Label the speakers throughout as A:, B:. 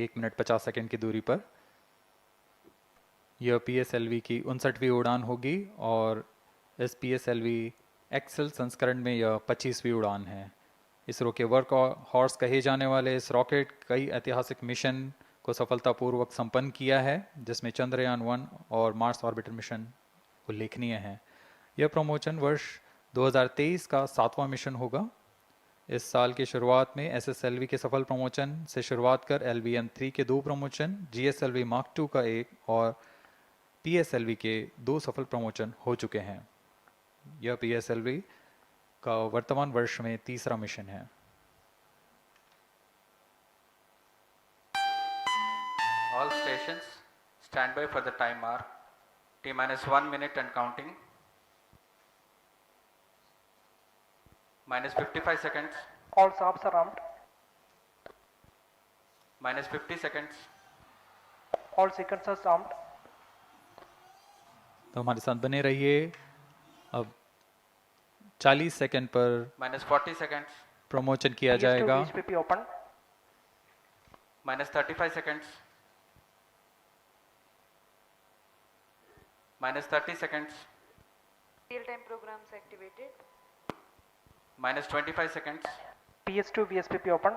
A: 1 minute 50 second की दूरी पर। यह PSLV की 59वीं उड़ान होगी और इस PSLV एक्सेल संस्करण में यह 25वीं उड़ान है। इसरो के वर्क हॉर्स कहे जाने वाले इस रॉकेट कई ऐतिहासिक मिशन को सफलतापूर्वक संपन्न किया है, जिसमें चंद्रयान 1 और मार्स ऑर्बिटर मिशन उल्लेखनीय है। यह प्रमोशन वर्ष 2023 का 7वां मिशन होगा। इस साल की शुरुआत में SSLV के सफल प्रमोशन से शुरुआत कर LVM-3 के 2 प्रमोशन, GSLV Mark II का 1 और PSLV के 2 सफल प्रमोशन हो चुके हैं। यह PSLV का वर्तमान वर्ष में 3रा मिशन है।
B: All stations stand by for the timer. T-1 minute and counting. -55 seconds.
C: All stops are armed.
B: -50 seconds.
C: All sequencers armed.
A: तो हमारे साथ बने रहिए। अब 40 सेकंड पर
B: -40 seconds.
A: प्रमोशन किया
C: PS2
A: जाएगा।
C: VSPP open.
B: -35 seconds. -30 seconds.
D: Real-time programs activated.
B: -25 seconds.
C: PS2 VSPP open.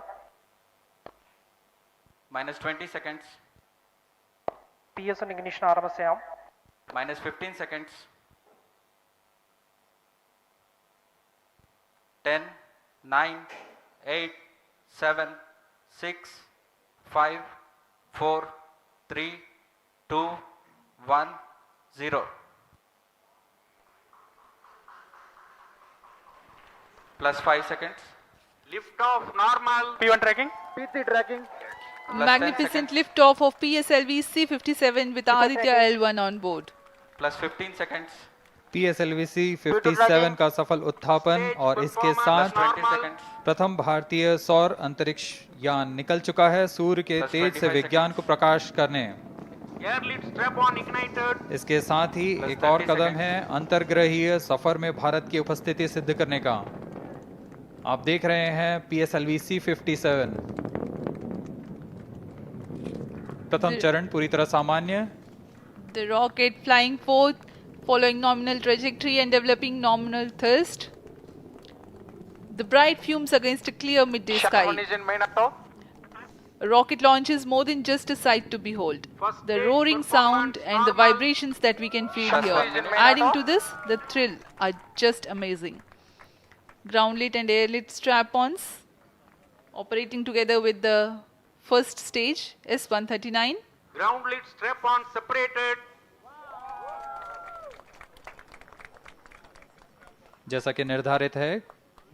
B: -20 seconds.
C: PS1 ignition RMS arm.
B: -15 seconds. 10, 9, 8, 7, 6, 5, 4, 3, 2, 1, 0. +5 seconds.
E: Lift off normal.
C: P1 tracking.
E: PC tracking.
B: +10
D: Magnificent
B: seconds.
D: liftoff of PSLV C-57 with Aditya L1 on board.
B: +15 seconds.
A: PSLV C-57 का सफल उत्थापन और इसके साथ
B: +20 seconds.
A: प्रथम भारतीय सौर अंतरिक्ष यान निकल चुका है सूर्य के
B: Plus
A: तेज से
B: 25
A: विज्ञान को प्रकाश करने।
E: Air lead strap on ignited.
A: इसके साथ ही
B: Plus
A: एक और
B: 30
A: कदम
B: seconds.
A: है अंतर्ग्रहीय सफर में भारत की उपस्थिति सिद्ध करने का। आप देख रहे हैं PSLV C-57 प्रथम चरण पूरी तरह सामान्य।
D: The rocket flying forth, following nominal trajectory and developing nominal thrust. The bright fumes against a clear midday
E: Shut
D: sky.
E: on engine main auto.
D: A rocket launch is more than just a sight to behold.
E: First
D: The
E: stage
D: roaring
E: performance
D: sound and the
E: normal.
D: vibrations that we can feel
B: Shut
D: here,
B: on engine
D: adding
E: main
D: to this, the thrill are just amazing. Ground lit and air lit strap-ons operating together with the first stage S-139.
E: Ground lead strap on separated.
A: जैसा कि निर्धारित है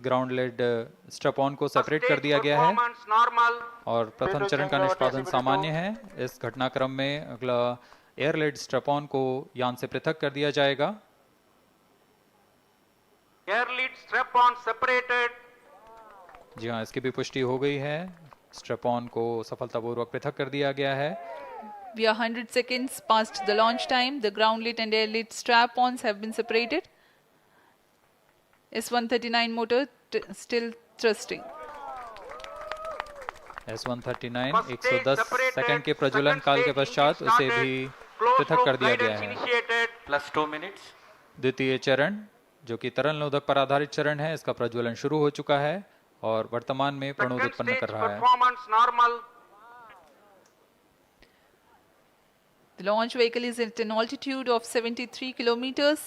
A: ground lead स्ट्रप on को
E: First
A: separate कर
E: stage
A: दिया गया है
E: performance normal.
A: और प्रथम चरण का निष्पादन सामान्य है। इस घटनाक्रम में अगला एयर लेड स्ट्रप ऑन को यान से पृथक कर दिया जाएगा।
E: Air lead strap on separated.
A: जी हाँ, इसकी भी पुष्टि हो गई है। स्ट्रप ऑन को सफलतापूर्वक पृथक कर दिया गया है।
D: We are 100 seconds past the launch time. The ground lit and air lit strap-ons have been separated. S-139 motor still thrusting.
A: S-139
E: First stage
A: 110
E: separated.
A: Second के प्रज्वलन
E: Second
A: काल के
E: stage
A: पश्चात
E: engine
A: उसे
E: started.
A: भी
E: Closed
A: पृथक कर
E: loop
A: दिया गया
E: guidance
A: है।
E: initiated.
B: +2 minutes.
A: द्वितीय चरण जो कि तरल नोदक पर आधारित चरण है, इसका प्रज्वलन शुरू हो चुका है और वर्तमान में प्रणोद
E: Second
A: उत्पन्न
E: stage
A: कर रहा है।
E: performance normal.
D: The launch vehicle is at an altitude of 73 kilometers.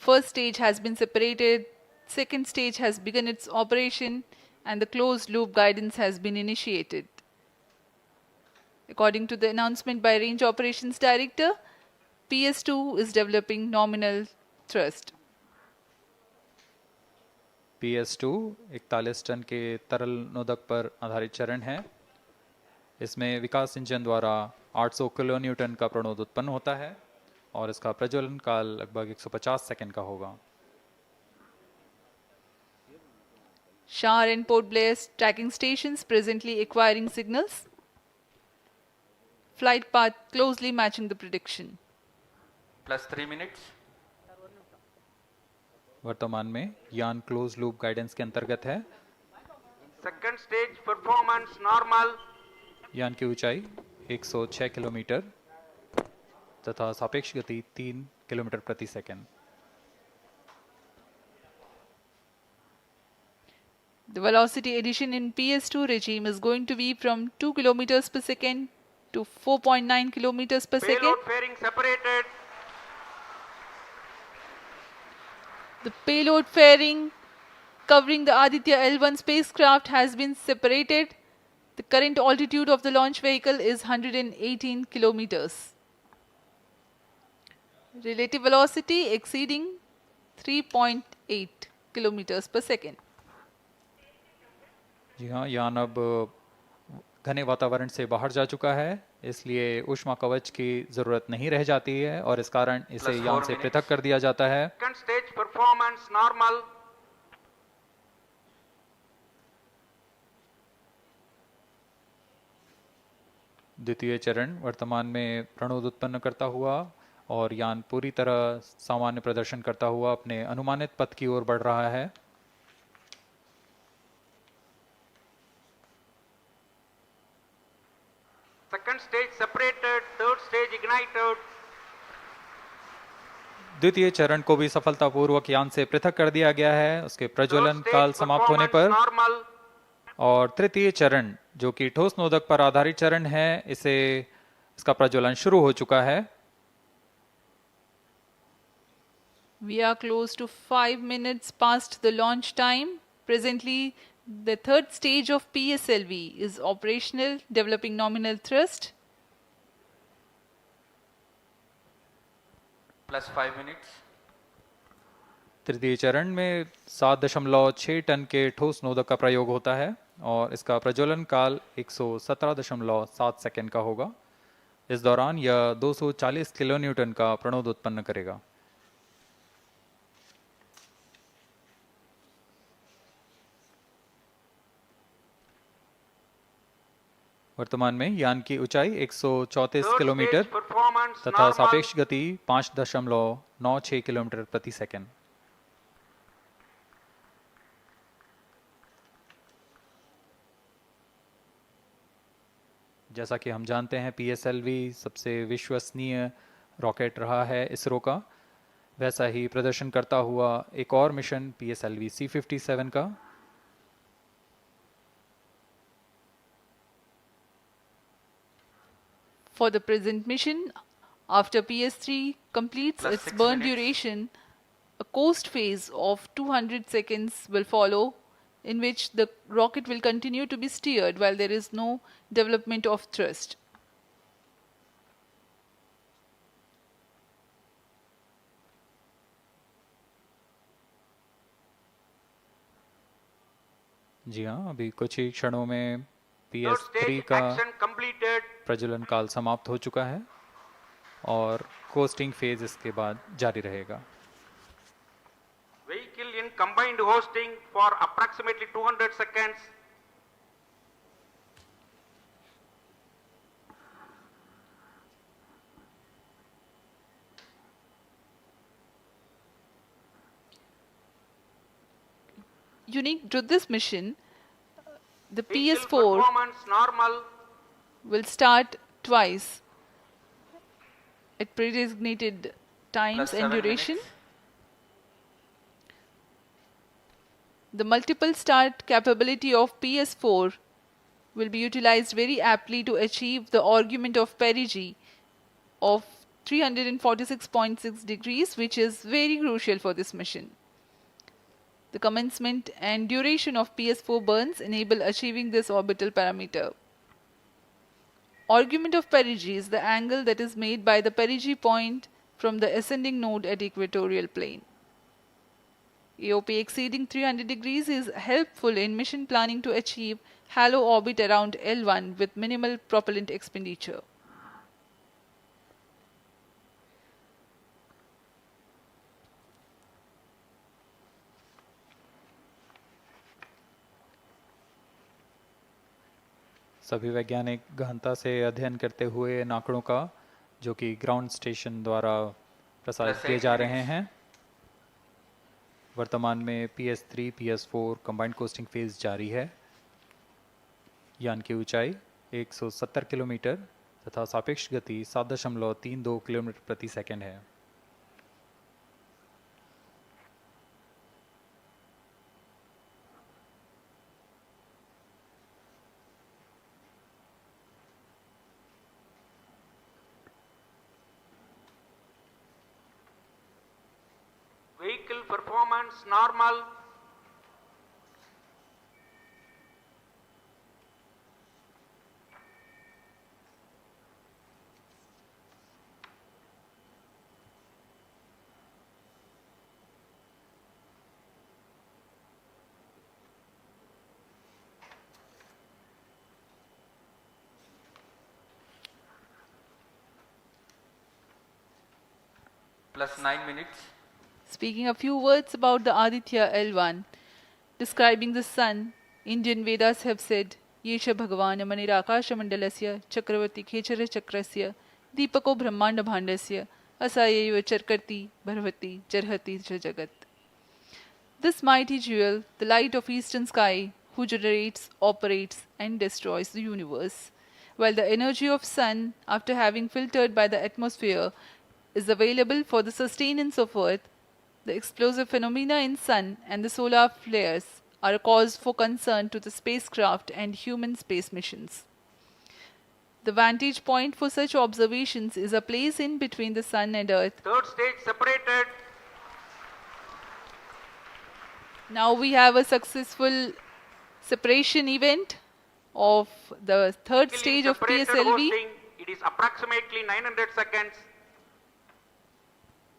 D: First stage has been separated. Second stage has begun its operation and the closed loop guidance has been initiated. According to the announcement by Range Operations Director, PS2 is developing nominal thrust.
A: PS2 41 ton के तरल नोदक पर आधारित चरण है। इसमें विकास engine द्वारा 800 kilo Newton का प्रणोद उत्पन्न होता है और इसका प्रज्वलन काल लगभग 150 सेकंड का होगा।
D: Shar and Port Blair tracking stations presently acquiring signals. Flight path closely matching the prediction.
B: +3 minutes.
A: वर्तमान में यान क्लोज लूप गाइडेंस के अंतर्गत है।
E: Second stage performance normal.
A: यान की ऊंचाई 106 किलोमीटर तथा सापेक्ष गति 3 किलोमीटर प्रति second.
D: The velocity addition in PS2 regime is going to be from 2 kilometers per second to 4.9 kilometers per second.
E: Payload fairing separated.
D: The payload fairing covering the Aditya L1 spacecraft has been separated. The current altitude of the launch vehicle is 118 kilometers. Relative velocity exceeding 3.8 kilometers per second.
A: जी हाँ, यान अब घने वातावरण से बाहर जा चुका है, इसलिए ऊष्मा कवच की जरूरत नहीं रह जाती है और इस कारण इसे
B: Plus
A: यान
B: 4
A: से
B: minutes.
A: पृथक कर दिया जाता है।
E: Second stage performance normal.
A: द्वितीय चरण वर्तमान में प्रणोद उत्पन्न करता हुआ और यान पूरी तरह सामान्य प्रदर्शन करता हुआ अपने अनुमानित पथ की ओर बढ़ रहा है।
E: Second stage separated. Third stage ignited.
A: द्वितीय चरण को भी सफलतापूर्वक यान से पृथक कर दिया गया है उसके प्रज्वलन
E: Third
A: काल
E: stage
A: समाप्त होने पर।
E: performance normal.
A: और तृतीय चरण जो कि ठोस नोदक पर आधारित चरण है, इसका प्रज्वलन शुरू हो चुका है।
D: We are close to 5 minutes past the launch time. Presently, the third stage of PSLV is operational, developing nominal thrust.
B: Plus 5 minutes.
A: तृतीय चरण में 7.6 टन के ठोस नोदक का प्रयोग होता है और इसका प्रज्वलन काल 117.7 सेकंड का होगा। इस दौरान यह 240 किलोन्यूटन का प्रणोद उत्पन्न करेगा। वर्तमान में यान की ऊंचाई 134
E: Third
A: किलोमीटर
E: stage performance
A: तथा
E: normal.
A: सापेक्ष गति 5.96 किलोमीटर प्रति सेकंड। जैसा कि हम जानते हैं PSLV सबसे विश्वसनीय रॉकेट रहा है इसरो का, वैसा ही प्रदर्शन करता हुआ एक और मिशन PSLV C57 का।
D: For the present mission, after PS3 completes
B: Plus
D: its
B: 6
D: burn
B: minutes.
D: duration, a coast phase of 200 seconds will follow, in which the rocket will continue to be steered while there is no development of thrust.
A: जी हाँ, अभी कुछ ही क्षणों में
E: Third
A: PS3
E: stage
A: का
E: action completed.
A: प्रज्वलन काल समाप्त हो चुका है और कोस्टिंग फेज इसके बाद जारी रहेगा।
E: Vehicle in combined hosting for approximately 200 seconds.
D: Unique to this mission, the
E: Vehicle
D: PS4
E: performance normal.
D: will start twice at predesignated times
B: Plus
D: and
B: 7
D: duration.
B: minutes.
D: The multiple start capability of PS4 will be utilized very aptly to achieve the argument of perigee of 346.6 degrees, which is very crucial for this mission. The commencement and duration of PS4 burns enable achieving this orbital parameter. Argument of perigee is the angle that is made by the perigee point from the ascending node at equatorial plane. AOP exceeding 300 degrees is helpful in mission planning to achieve halo orbit around L1 with minimal propellant expenditure.
A: सभी वैज्ञानिक गहनता से अध्ययन करते हुए इन आंकड़ों का, जो कि ग्राउंड स्टेशन द्वारा प्रसारित
B: Plus
A: किए
B: 8
A: जा रहे
B: minutes.
A: हैं। वर्तमान में PS3 PS4 combined costing phase जारी है। यान की ऊंचाई 170 किलोमीटर तथा सापेक्ष गति 7.32 किलोमीटर प्रति सेकंड है।
E: Vehicle performance normal.
B: Plus 9 minutes.
D: Speaking a few words about the Aditya L1, describing the sun, Indian Vedas have said, Yesha Bhagavan Manirakasha Mandalasya Chakravati Khechara Chakrasya Deepako Brahmanda Bhandasya Asayeva Charkarti Bharvati Charhati Jagat. This mighty jewel, the light of eastern sky, who generates, operates and destroys the universe, while the energy of sun, after having filtered by the atmosphere, is available for the sustenance of earth, the explosive phenomena in sun and the solar flares are a cause for concern to the spacecraft and human space missions. The vantage point for such observations is a place in between the sun and earth.
E: Third stage separated.
D: Now we have a successful separation event of the third stage of
E: Separated
D: PSLV.
E: hosting. It is approximately 900 seconds.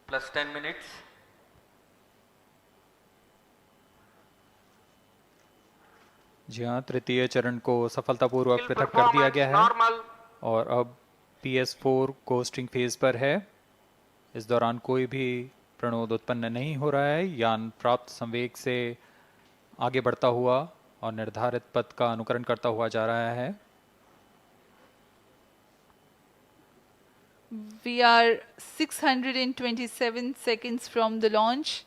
B: Plus 10 minutes.
A: जी हाँ, तृतीय चरण को सफलतापूर्वक
E: Vehicle
A: पृथक कर दिया
E: performance
A: गया है
E: normal.
A: और अब PS4 कोस्टिंग फेज पर है। इस दौरान कोई भी प्रणोद उत्पन्न नहीं हो रहा है। यान प्राप्त संवेग से आगे बढ़ता हुआ और निर्धारित पथ का अनुकरण करता हुआ जा रहा है।
D: We are 627 seconds from the launch.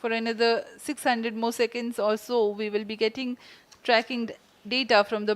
D: For another 600 more seconds or so, we will be getting tracking data from the